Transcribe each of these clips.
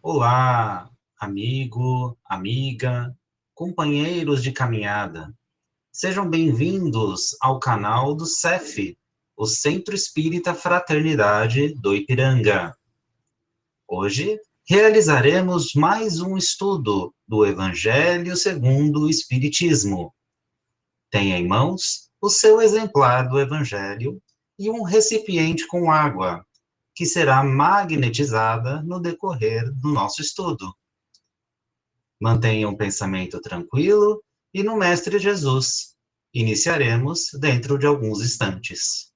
Olá, amigo, amiga, companheiros de caminhada. Sejam bem-vindos ao canal do CEF, o Centro Espírita Fraternidade do Ipiranga. Hoje realizaremos mais um estudo do Evangelho segundo o Espiritismo. Tenha em mãos o seu exemplar do Evangelho e um recipiente com água, que será magnetizada no decorrer do nosso estudo. Mantenha um pensamento tranquilo e no Mestre Jesus. Iniciaremos dentro de alguns instantes.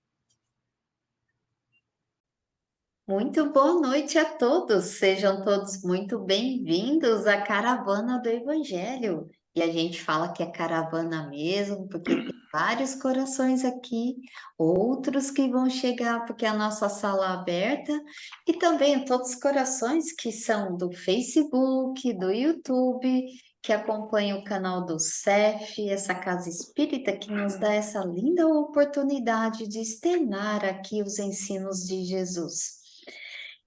Muito boa noite a todos, sejam todos muito bem-vindos à Caravana do Evangelho. E a gente fala que é caravana mesmo, porque tem vários corações aqui, outros que vão chegar porque a nossa sala é aberta, e também todos os corações que são do Facebook, do YouTube, que acompanham o canal do CEF, essa casa espírita que nos dá essa linda oportunidade de externar aqui os ensinos de Jesus.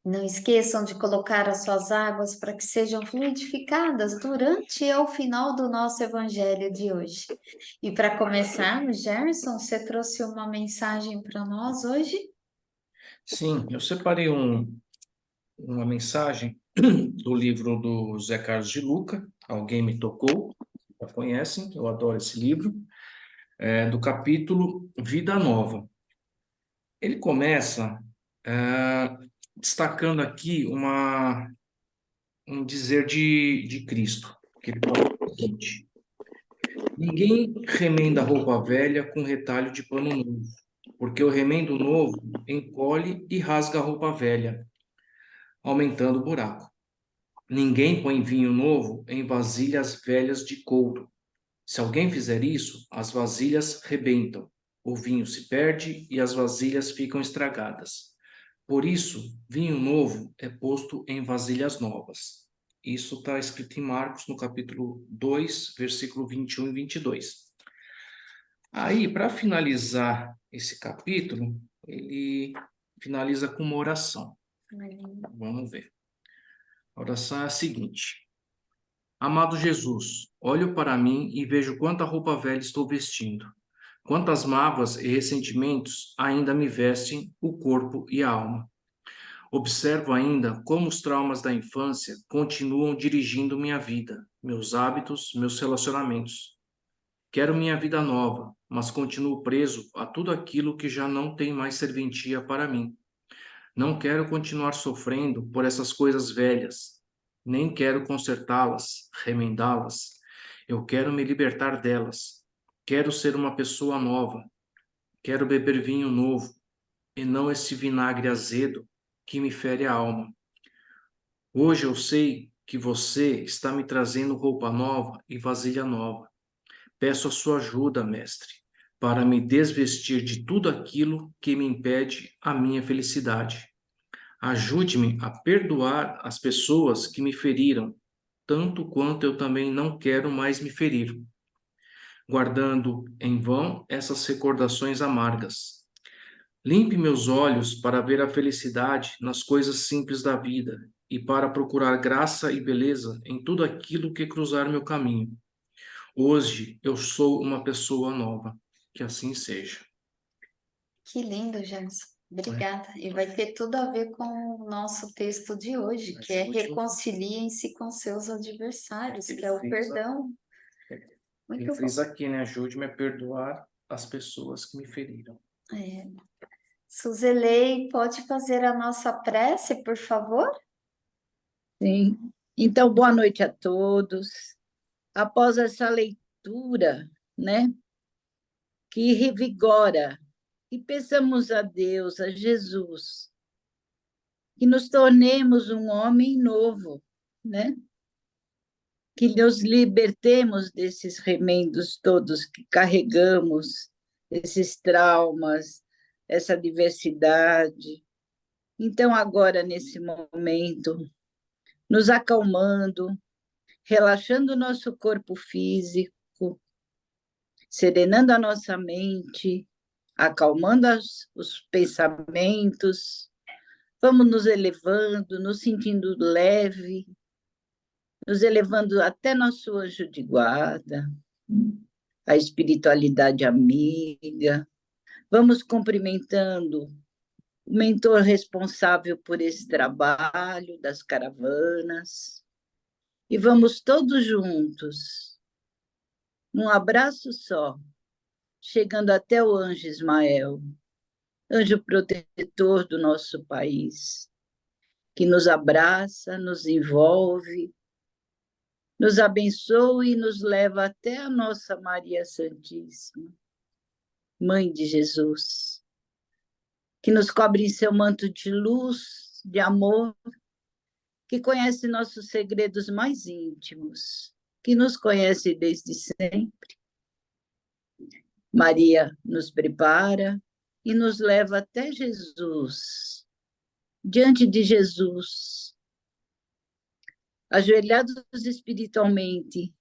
Não esqueçam de colocar as suas águas para que sejam fluidificadas durante e ao final do nosso evangelho de hoje. E para começarmos, Gerson, você trouxe uma mensagem para nós hoje? Sim, eu separei uma mensagem do livro do Zé Carlos de Luca, Alguém Me Tocou, já conhecem, eu adoro esse livro, do capítulo Vida Nova. Ele começa destacando aqui um dizer de Cristo, que ele fala o seguinte: ninguém remenda roupa velha com retalho de pano novo, porque o remendo novo encolhe e rasga a roupa velha, aumentando o buraco. Ninguém põe vinho novo em vasilhas velhas de couro. Se alguém fizer isso, as vasilhas rebentam, o vinho se perde e as vasilhas ficam estragadas. Por isso, vinho novo é posto em vasilhas novas. Isso está escrito em Marcos, no capítulo 2, versículo 21 e 22. Aí, para finalizar esse capítulo, ele finaliza com uma oração. Vamos ver. A oração é a seguinte: amado Jesus, olho para mim e vejo quanta roupa velha estou vestindo. Quantas mágoas e ressentimentos ainda me vestem o corpo e a alma. Observo ainda como os traumas da infância continuam dirigindo minha vida, meus hábitos, meus relacionamentos. Quero minha vida nova, mas continuo preso a tudo aquilo que já não tem mais serventia para mim. Não quero continuar sofrendo por essas coisas velhas, nem quero consertá-las, remendá-las. Eu quero me libertar delas. Quero ser uma pessoa nova. Quero beber vinho novo, e não esse vinagre azedo que me fere a alma. Hoje eu sei que você está me trazendo roupa nova e vasilha nova. Peço a sua ajuda, mestre, para me desvestir de tudo aquilo que me impede a minha felicidade. Ajude-me a perdoar as pessoas que me feriram, tanto quanto eu também não quero mais me ferir, guardando em vão essas recordações amargas. Limpe meus olhos para ver a felicidade nas coisas simples da vida e para procurar graça e beleza em tudo aquilo que cruzar meu caminho. Hoje eu sou uma pessoa nova. Que assim seja. Que lindo, Gerson. Obrigada. E vai ter tudo a ver com o nosso texto de hoje, que é reconciliem-se com seus adversários, que é o perdão. Muito Ele bom. fez aqui, né? Ajude-me a perdoar as pessoas que me feriram. Suzelei, pode fazer a nossa prece, por favor? Sim. Então, boa noite a todos. Após essa leitura, né, que revigora, e peçamos a Deus, a Jesus, que nos tornemos um homem novo, né? Que nos libertemos desses remendos todos que carregamos, esses traumas, essa diversidade. Então, agora, nesse momento, nos acalmando, relaxando o nosso corpo físico, serenando a nossa mente, acalmando os pensamentos, vamos nos elevando, nos sentindo leve, nos elevando até nosso anjo de guarda, a espiritualidade amiga. Vamos cumprimentando o mentor responsável por esse trabalho das caravanas. E vamos todos juntos, num abraço só, chegando até o anjo Ismael, anjo protetor do nosso país, que nos abraça, nos envolve, nos abençoa e nos leva até a nossa Maria Santíssima, Mãe de Jesus, que nos cobre em seu manto de luz, de amor, que conhece nossos segredos mais íntimos, que nos conhece desde sempre. Maria nos prepara e nos leva até Jesus, diante de Jesus, ajoelhados espiritualmente,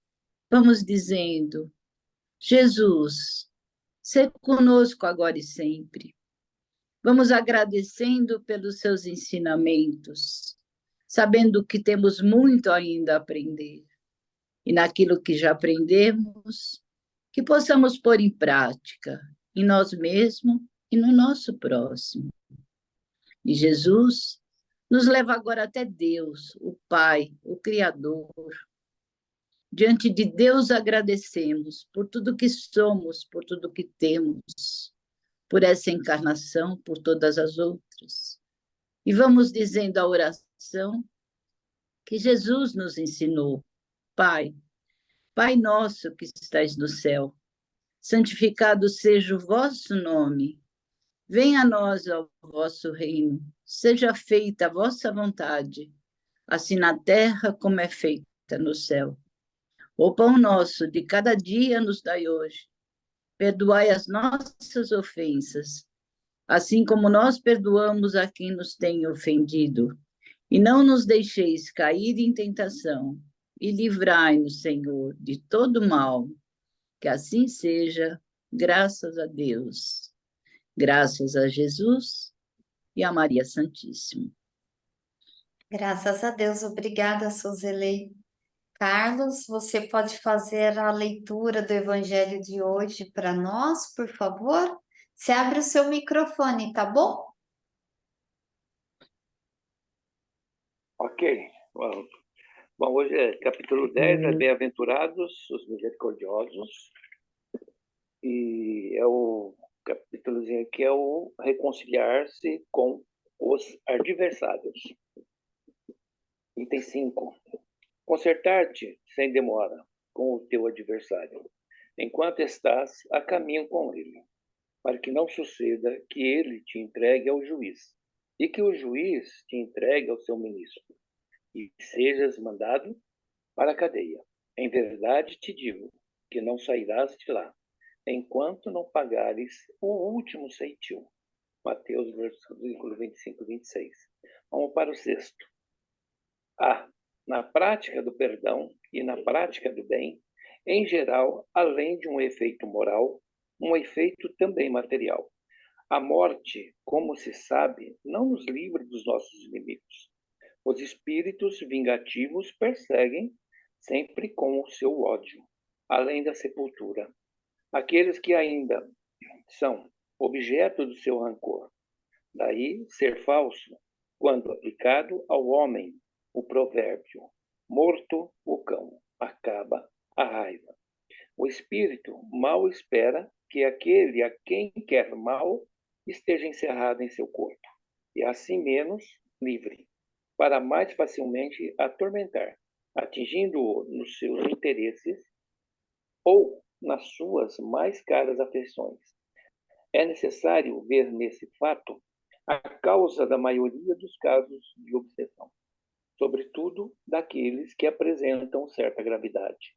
vamos dizendo: Jesus, ser conosco agora e sempre. Vamos agradecendo pelos seus ensinamentos, sabendo que temos muito ainda a aprender. E naquilo que já aprendemos, que possamos pôr em prática, em nós mesmos e no nosso próximo. E Jesus nos leva agora até Deus, o Pai, o Criador. Diante de Deus agradecemos por tudo que somos, por tudo que temos, por essa encarnação, por todas as outras. E vamos dizendo a oração que Jesus nos ensinou. Pai, Pai nosso que estais no céu, santificado seja o vosso nome. Venha a nós o vosso reino. Seja feita a vossa vontade, assim na terra como é feita no céu. O pão nosso de cada dia nos dai hoje. Perdoai as nossas ofensas, assim como nós perdoamos a quem nos tem ofendido. E não nos deixeis cair em tentação, e livrai-nos, Senhor, de todo mal. Que assim seja, graças a Deus, graças a Jesus e a Maria Santíssima. Graças a Deus, obrigada, Suzele. Carlos, você pode fazer a leitura do Evangelho de hoje para nós, por favor? Você abre o seu microfone, tá bom? Ok. Bom, hoje é capítulo 10, é Bem-aventurados os misericordiosos. E é o capítulozinho aqui, é o reconciliar-se com os adversários. Item 5. Consertar-te sem demora com o teu adversário, enquanto estás a caminho com ele, para que não suceda que ele te entregue ao juiz, e que o juiz te entregue ao seu ministro, e sejas mandado para a cadeia. Em verdade te digo que não sairás de lá, enquanto não pagares o último ceitil. Mateus, versículo 25 e 26. Vamos para o 6º. Na prática do perdão e na prática do bem, em geral, além de um efeito moral, um efeito também material. A morte, como se sabe, não nos livra dos nossos inimigos. Os espíritos vingativos perseguem sempre com o seu ódio, além da sepultura, aqueles que ainda são objeto do seu rancor. Daí ser falso, quando aplicado ao homem, o provérbio: morto o cão, acaba a raiva. O espírito mal espera que aquele a quem quer mal esteja encerrado em seu corpo, e assim menos livre, para mais facilmente atormentar, atingindo-o nos seus interesses ou nas suas mais caras afeições. É necessário ver nesse fato a causa da maioria dos casos de obsessão, sobretudo daqueles que apresentam certa gravidade,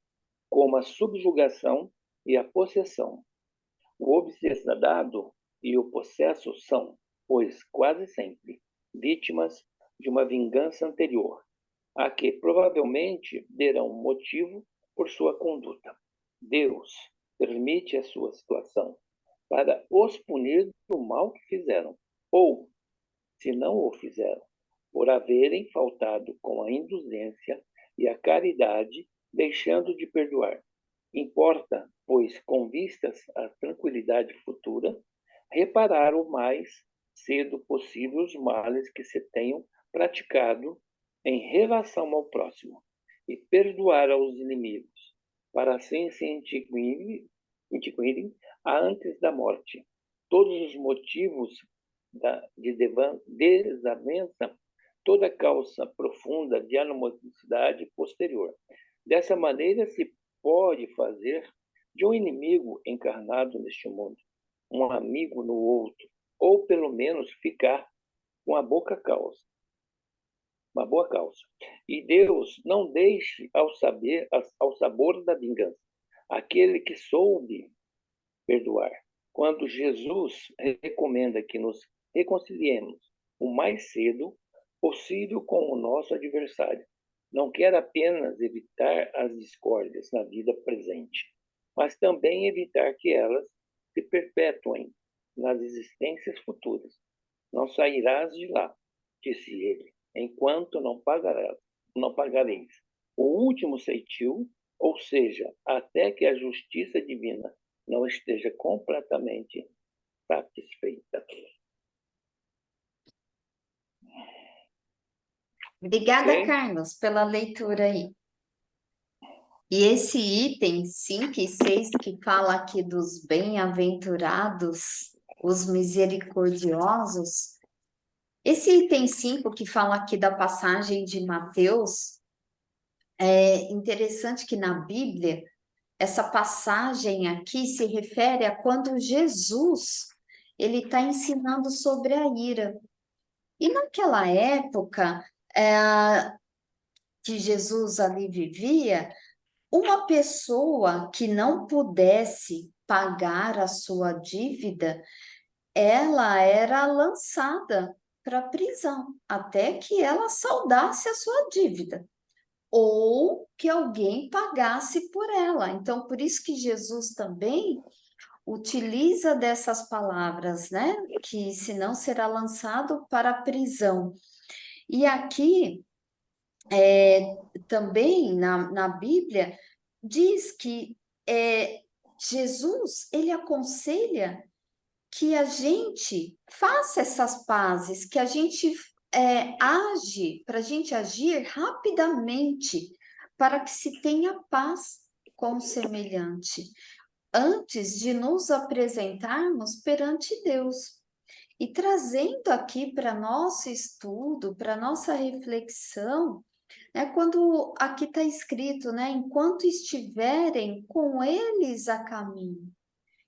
como a subjugação e a possessão. O obsedado e o possesso são, pois, quase sempre vítimas de uma vingança anterior, a que provavelmente derão motivo por sua conduta. Deus permite a sua situação para os punir do mal que fizeram, ou, se não o fizeram, por haverem faltado com a indulgência e a caridade, deixando de perdoar. Importa, pois, com vistas à tranquilidade futura, reparar o mais cedo possível os males que se tenham praticado em relação ao próximo e perdoar aos inimigos, para assim se extinguirem antes da morte todos os motivos de desavença, toda causa profunda de animosidade posterior. Dessa maneira se pode fazer de um inimigo encarnado neste mundo um amigo no outro, ou pelo menos ficar com uma boa causa. E Deus não deixe ao sabor da vingança aquele que soube perdoar. Quando Jesus recomenda que nos reconciliemos o mais cedo possível com o nosso adversário, não quer apenas evitar as discórdias na vida presente, mas também evitar que elas se perpetuem nas existências futuras. Não sairás de lá, disse ele, enquanto não pagareis o último ceitil, ou seja, até que a justiça divina não esteja completamente satisfeita. Obrigada, Ok? Carlos, pela leitura aí. E esse item 5 e 6 que fala aqui dos bem-aventurados, os misericordiosos, esse item 5 que fala aqui da passagem de Mateus, é interessante que na Bíblia, essa passagem aqui se refere a quando Jesus ele está ensinando sobre a ira. E naquela época que Jesus ali vivia, uma pessoa que não pudesse pagar a sua dívida, ela era lançada para a prisão, até que ela saldasse a sua dívida, ou que alguém pagasse por ela. Então, por isso que Jesus também utiliza dessas palavras, né? Que senão será lançado para a prisão. E aqui, também na Bíblia, diz que Jesus, ele aconselha que a gente faça essas pazes, que a gente age, para a gente agir rapidamente, para que se tenha paz com o semelhante, antes de nos apresentarmos perante Deus. E trazendo aqui para nosso estudo, para nossa reflexão, quando aqui está escrito, né, enquanto estiverem com eles a caminho.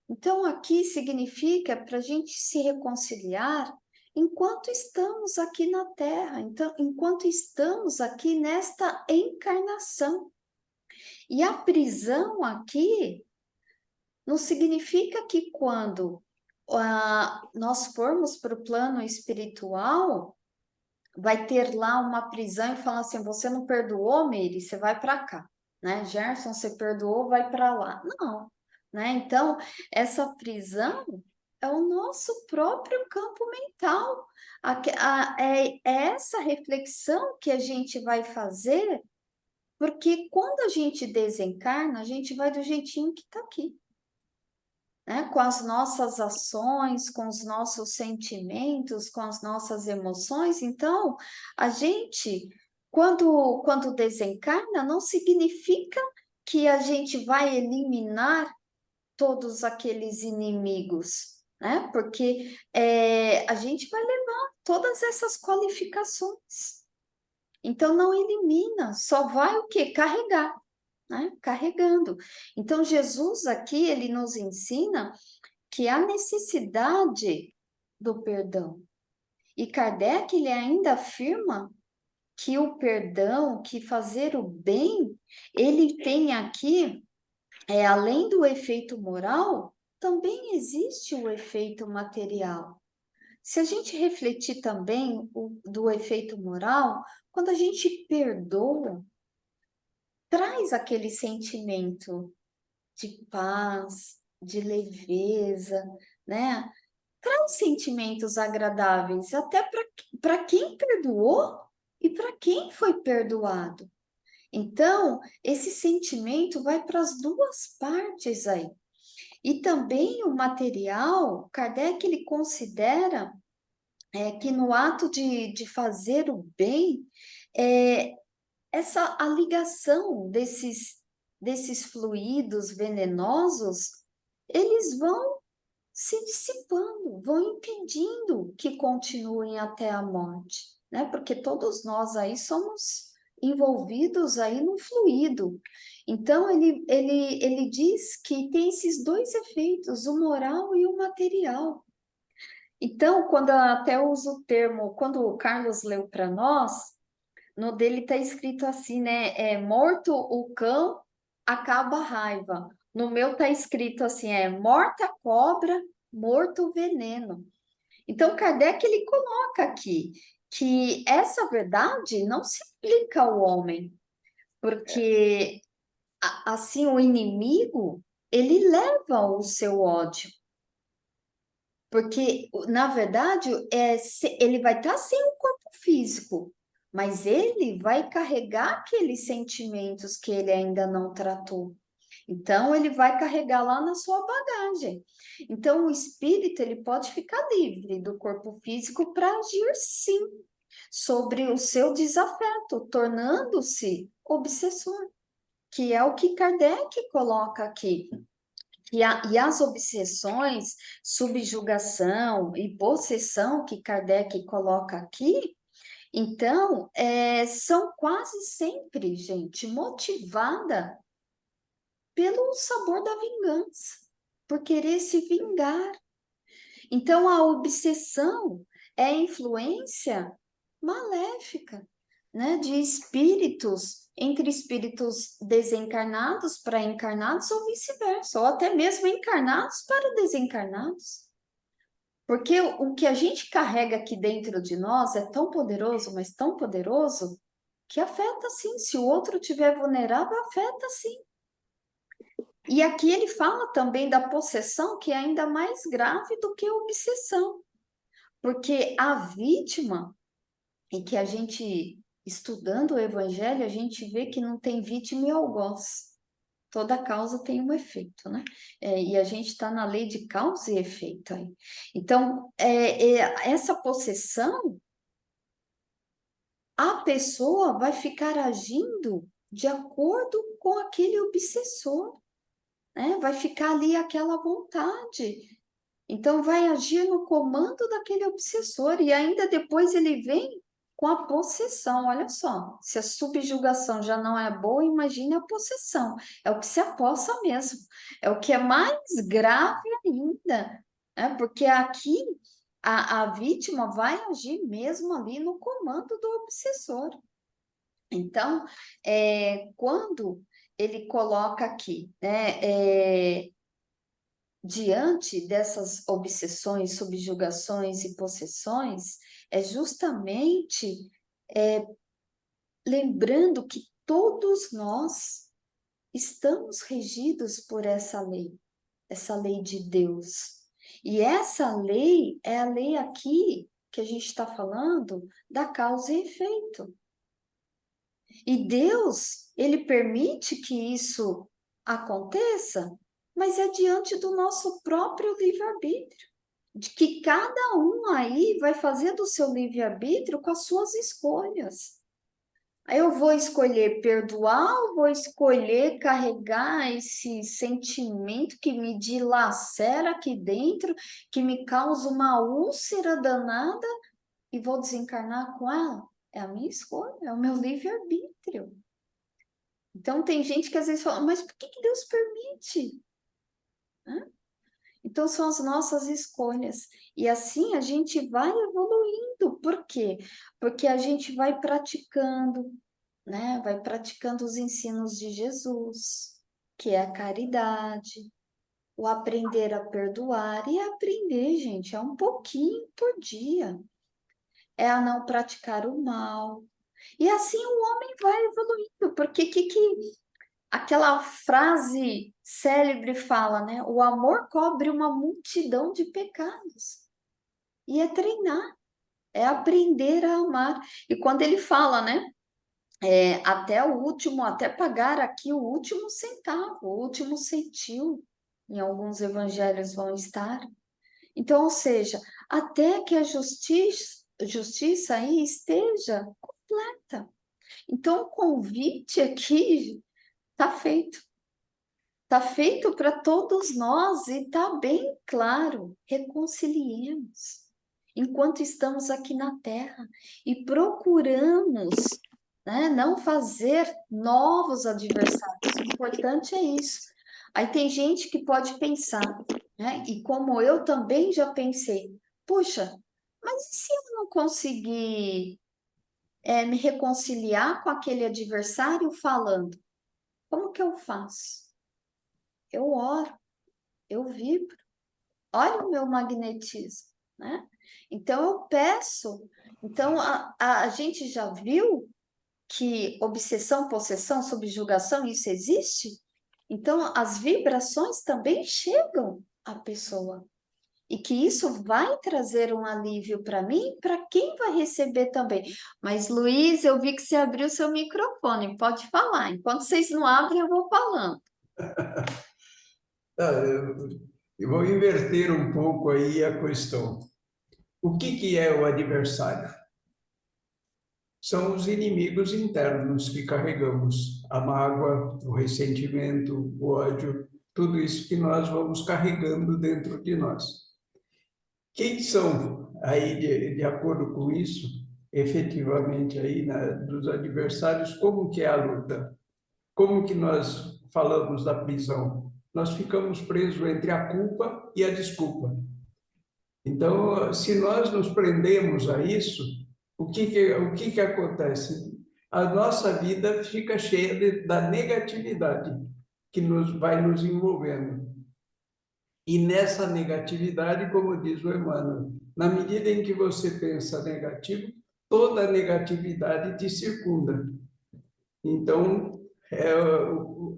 Então, aqui significa para a gente se reconciliar enquanto estamos aqui na Terra, então, enquanto estamos aqui nesta encarnação. E a prisão aqui não significa que quando nós formos para o plano espiritual, vai ter lá uma prisão e falar assim, você não perdoou, Meire, você vai para cá, né? Gerson, você perdoou, vai para lá. Não, né? Então, essa prisão é o nosso próprio campo mental. É essa reflexão que a gente vai fazer, porque quando a gente desencarna, a gente vai do jeitinho que está aqui. Né? Com as nossas ações, com os nossos sentimentos, com as nossas emoções. Então, a gente, quando desencarna, não significa que a gente vai eliminar todos aqueles inimigos, né? Porque a gente vai levar todas essas qualificações. Então, não elimina, só vai o quê? Carregar. Né? Carregando. Então, Jesus aqui, ele nos ensina que há necessidade do perdão. E Kardec, ele ainda afirma que o perdão, que fazer o bem, ele tem aqui, além do efeito moral, também existe o efeito material. Se a gente refletir também do efeito moral, quando a gente perdoa, traz aquele sentimento de paz, de leveza, né? Traz sentimentos agradáveis, até para quem perdoou e para quem foi perdoado. Então, esse sentimento vai para as duas partes aí. E também o material, Kardec ele considera que no ato de fazer o bem, a ligação desses fluidos venenosos, eles vão se dissipando, vão impedindo que continuem até a morte, né? Porque todos nós aí somos envolvidos aí no fluido. Então, ele diz que tem esses dois efeitos, o moral e o material. Então, quando até uso o termo, quando o Carlos leu para nós, no dele está escrito assim, né? Morto o cão, acaba a raiva. No meu está escrito assim, morta a cobra, morto o veneno. Então, Kardec, ele coloca aqui que essa verdade não se aplica ao homem, porque, assim, o inimigo, ele leva o seu ódio. Porque, na verdade, ele vai estar sem o corpo físico, mas ele vai carregar aqueles sentimentos que ele ainda não tratou. Então, ele vai carregar lá na sua bagagem. Então, o espírito, ele pode ficar livre do corpo físico para agir, sim, sobre o seu desafeto, tornando-se obsessor, que é o que Kardec coloca aqui. E as obsessões, subjugação e possessão que Kardec coloca aqui, então, são quase sempre, gente, motivada pelo sabor da vingança, por querer se vingar. Então, a obsessão é influência maléfica, né, de espíritos, entre espíritos desencarnados para encarnados ou vice-versa, ou até mesmo encarnados para desencarnados. Porque o que a gente carrega aqui dentro de nós é tão poderoso, mas tão poderoso, que afeta sim. Se o outro estiver vulnerável, afeta sim. E aqui ele fala também da possessão, que é ainda mais grave do que a obsessão. Porque a vítima, e que a gente, estudando o Evangelho, a gente vê que não tem vítima e algoz. Toda causa tem um efeito, né? E a gente está na lei de causa e efeito aí. Então, essa possessão, a pessoa vai ficar agindo de acordo com aquele obsessor, né? Vai ficar ali aquela vontade. Então, vai agir no comando daquele obsessor, e ainda depois ele vem com a possessão. Olha só, se a subjugação já não é boa, imagine a possessão. É o que se apossa mesmo, é o que é mais grave ainda, né? Porque aqui a vítima vai agir mesmo ali no comando do obsessor. Então, quando ele coloca aqui, né? Diante dessas obsessões, subjugações e possessões, é justamente lembrando que todos nós estamos regidos por essa lei de Deus. E essa lei é a lei aqui que a gente está falando da causa e efeito. E Deus, ele permite que isso aconteça, mas é diante do nosso próprio livre-arbítrio, de que cada um aí vai fazer do seu livre-arbítrio com as suas escolhas. Aí eu vou escolher perdoar ou vou escolher carregar esse sentimento que me dilacera aqui dentro, que me causa uma úlcera danada e vou desencarnar com ela? É a minha escolha, é o meu livre-arbítrio. Então tem gente que às vezes fala, mas por que Deus permite? Hã? Então, são as nossas escolhas. E assim a gente vai evoluindo. Por quê? Porque a gente vai praticando, né? Vai praticando os ensinos de Jesus, que é a caridade, o aprender a perdoar. E aprender, gente, é um pouquinho por dia. É a não praticar o mal. E assim o homem vai evoluindo, porque aquela frase célebre fala, né? O amor cobre uma multidão de pecados. E é treinar, é aprender a amar. E quando ele fala, né? Até o último, até pagar aqui o último centavo, o último centil, em alguns evangelhos vão estar. Então, ou seja, até que a justiça aí esteja completa. Então, o convite aqui está feito. Está feito para todos nós e está bem claro. Reconciliemos enquanto estamos aqui na Terra e procuramos, né, não fazer novos adversários. O importante é isso. Aí tem gente que pode pensar, né, e como eu também já pensei, puxa, mas e se eu não conseguir me reconciliar com aquele adversário falando? Como que eu faço? Eu oro, eu vibro, olha o meu magnetismo, né? Então eu peço. Então a gente já viu que obsessão, possessão, subjugação, isso existe? Então as vibrações também chegam à pessoa. E que isso vai trazer um alívio para mim, para quem vai receber também. Mas, Luiz, eu vi que você abriu seu microfone, pode falar. Enquanto vocês não abrem, eu vou falando. Ah, eu vou inverter um pouco aí a questão. O que é o adversário? São os inimigos internos que carregamos, a mágoa, o ressentimento, o ódio, tudo isso que nós vamos carregando dentro de nós. Quem são, aí, de acordo com isso, efetivamente, aí, dos adversários, como que é a luta? Como que nós falamos da prisão? Nós ficamos presos entre a culpa e a desculpa. Então, se nós nos prendemos a isso, o que acontece? A nossa vida fica cheia da negatividade que vai nos envolvendo. E nessa negatividade, como diz o Emmanuel, na medida em que você pensa negativo, toda negatividade te circunda. Então, é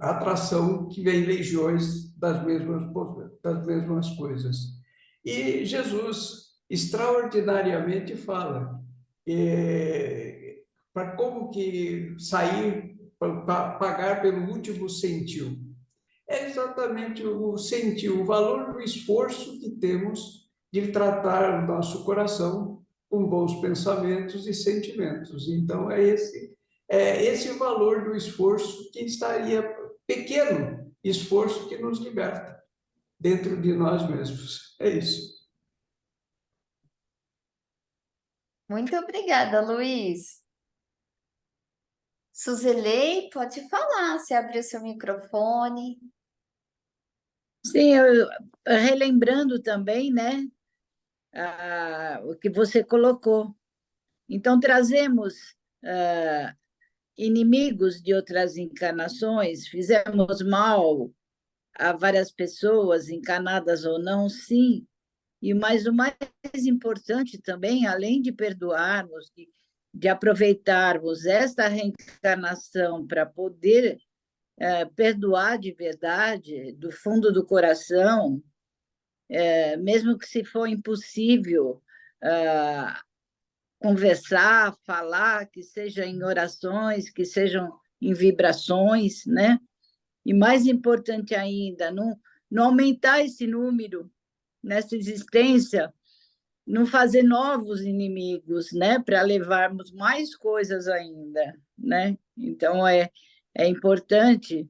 a atração que vem legiões das mesmas coisas. E Jesus extraordinariamente fala para como que sair, para pagar pelo último centil. É exatamente o centil, o valor do esforço que temos de tratar o nosso coração com bons pensamentos e sentimentos. Então, é esse o valor do esforço que estaria, pequeno esforço que nos liberta dentro de nós mesmos. É isso. Muito obrigada, Luiz. Suzelei, pode falar, você abriu seu microfone. Sim, relembrando também, né, o que você colocou. Então, trazemos inimigos de outras encarnações, fizemos mal a várias pessoas, encarnadas ou não, sim. Mas o mais importante também, além de perdoarmos, de aproveitarmos esta reencarnação para poder perdoar de verdade, do fundo do coração, mesmo que se for impossível conversar, falar, que seja em orações, que sejam em vibrações, né? E mais importante ainda, não aumentar esse número nessa existência, não fazer novos inimigos, né, para levarmos mais coisas ainda, né? Então é importante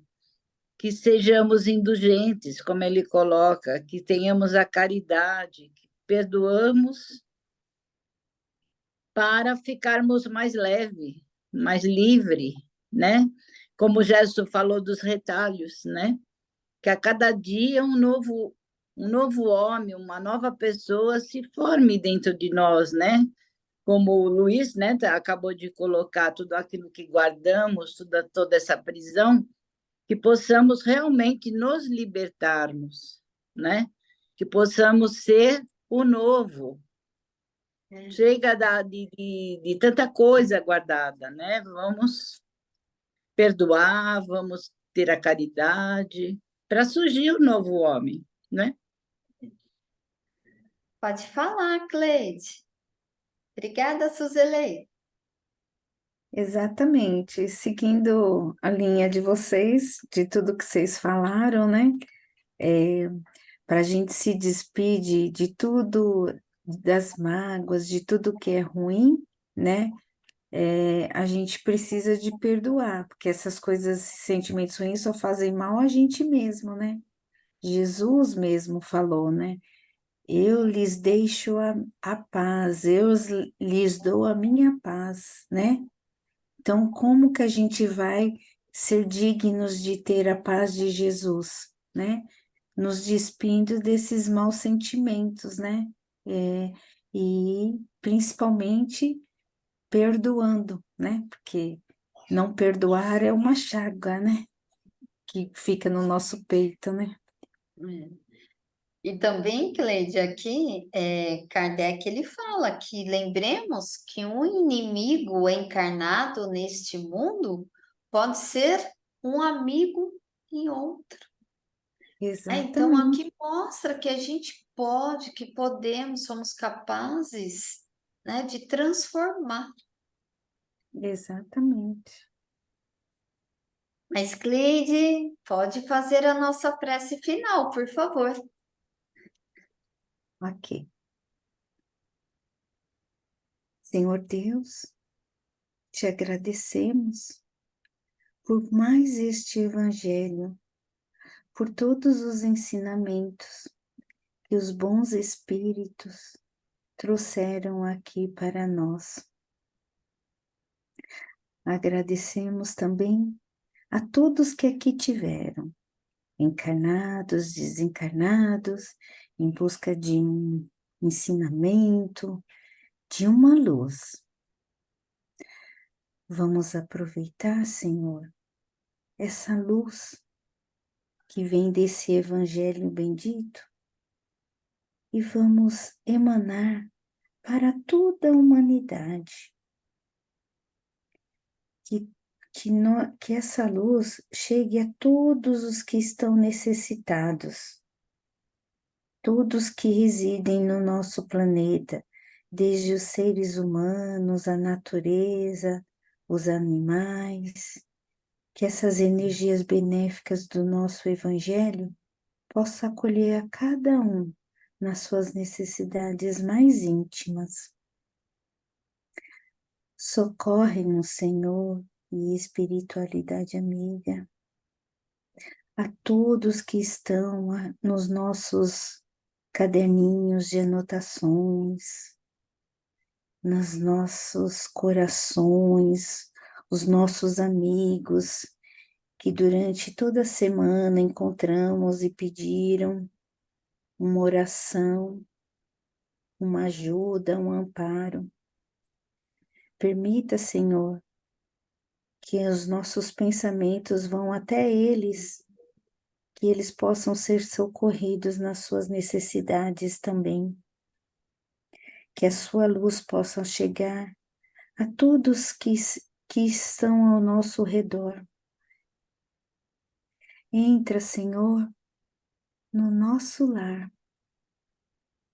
que sejamos indulgentes, como ele coloca, que tenhamos a caridade, que perdoamos para ficarmos mais leve, mais livre, né? Como o Gerson falou dos retalhos, né? Que a cada dia um novo homem, uma nova pessoa se forme dentro de nós, né? Como o Luiz, né, acabou de colocar tudo aquilo que guardamos, toda essa prisão, que possamos realmente nos libertarmos, né? Que possamos ser o novo. Chega de tanta coisa guardada, né? Vamos perdoar, vamos ter a caridade para surgir o novo homem, né? Pode falar, Cleide. Obrigada, Suzele. Exatamente, seguindo a linha de vocês, de tudo que vocês falaram, né? Para a gente se despedir de tudo, das mágoas, de tudo que é ruim, né? A gente precisa de perdoar, porque essas coisas, esses sentimentos ruins só fazem mal a gente mesmo, né? Jesus mesmo falou, né? Eu lhes deixo a paz, lhes dou a minha paz, né? Então, como que a gente vai ser dignos de ter a paz de Jesus, né? Nos despindo desses maus sentimentos, né? E principalmente perdoando, né? Porque não perdoar é uma chaga, né? Que fica no nosso peito, né? E também, Cleide, aqui, Kardec, ele fala que lembremos que um inimigo encarnado neste mundo pode ser um amigo em outro. Então, Exatamente, aqui mostra que a gente pode, que podemos, somos capazes, né, de transformar. exatamente. Mas, Cleide, pode fazer a nossa prece final, por favor. Ok. Senhor Deus, te agradecemos por mais este evangelho, por todos os ensinamentos que os bons espíritos trouxeram aqui para nós. Agradecemos também a todos que aqui tiveram, encarnados, desencarnados, em busca de um ensinamento, de uma luz. Vamos aproveitar, Senhor, essa luz que vem desse Evangelho bendito e vamos emanar para toda a humanidade. Que essa luz chegue a todos os que estão necessitados, todos que residem no nosso planeta, desde os seres humanos, a natureza, os animais, que essas energias benéficas do nosso Evangelho possa acolher a cada um nas suas necessidades mais íntimas. Socorre-nos, Senhor, e espiritualidade amiga, a todos que estão nos nossos caderninhos de anotações, nos nossos corações, os nossos amigos que durante toda a semana encontramos e pediram uma oração, uma ajuda, um amparo. Permita, Senhor, que os nossos pensamentos vão até eles, que eles possam ser socorridos nas suas necessidades também. Que a sua luz possa chegar a todos que estão ao nosso redor. Entra, Senhor, no nosso lar,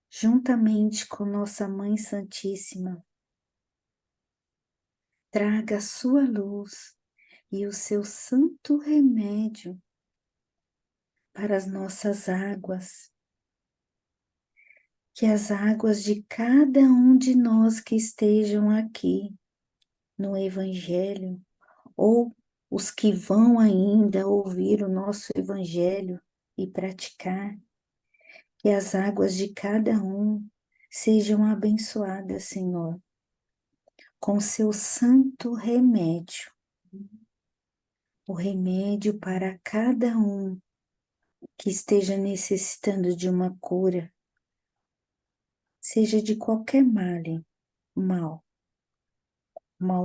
juntamente com nossa Mãe Santíssima. Traga a sua luz e o seu santo remédio para as nossas águas. Que as águas de cada um de nós que estejam aqui no Evangelho, ou os que vão ainda ouvir o nosso Evangelho e praticar, que as águas de cada um sejam abençoadas, Senhor, com seu santo remédio, o remédio para cada um que esteja necessitando de uma cura, seja de qualquer mal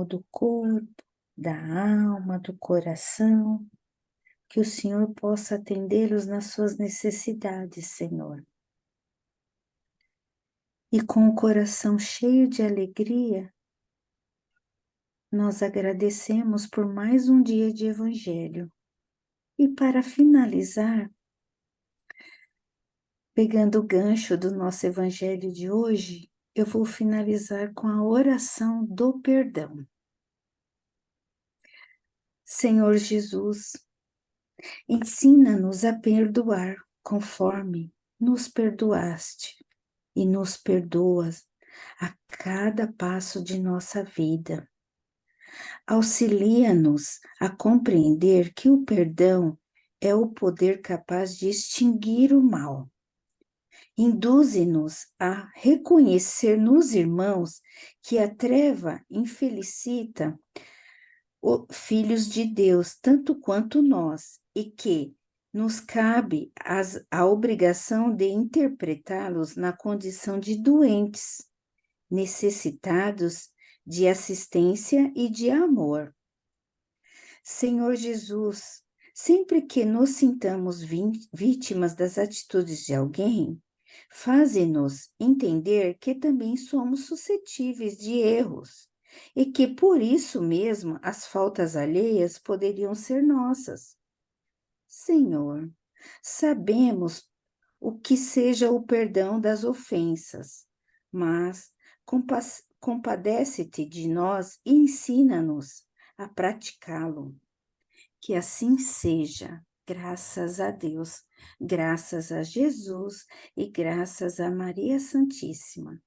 do corpo, da alma, do coração, que o Senhor possa atendê-los nas suas necessidades, Senhor. E com o coração cheio de alegria, nós agradecemos por mais um dia de Evangelho. E para finalizar, pegando o gancho do nosso Evangelho de hoje, eu vou finalizar com a oração do perdão. Senhor Jesus, ensina-nos a perdoar conforme nos perdoaste e nos perdoas a cada passo de nossa vida. Auxilia-nos a compreender que o perdão é o poder capaz de extinguir o mal. Induze-nos a reconhecer nos irmãos que a treva infelicita os filhos de Deus, tanto quanto nós, e que nos cabe a obrigação de interpretá-los na condição de doentes, necessitados de assistência e de amor. Senhor Jesus, sempre que nos sintamos vítimas das atitudes de alguém, faze-nos entender que também somos suscetíveis de erros e que por isso mesmo as faltas alheias poderiam ser nossas. Senhor, sabemos o que seja o perdão das ofensas, mas compadece-te de nós e ensina-nos a praticá-lo. Que assim seja, graças a Deus, graças a Jesus e graças a Maria Santíssima.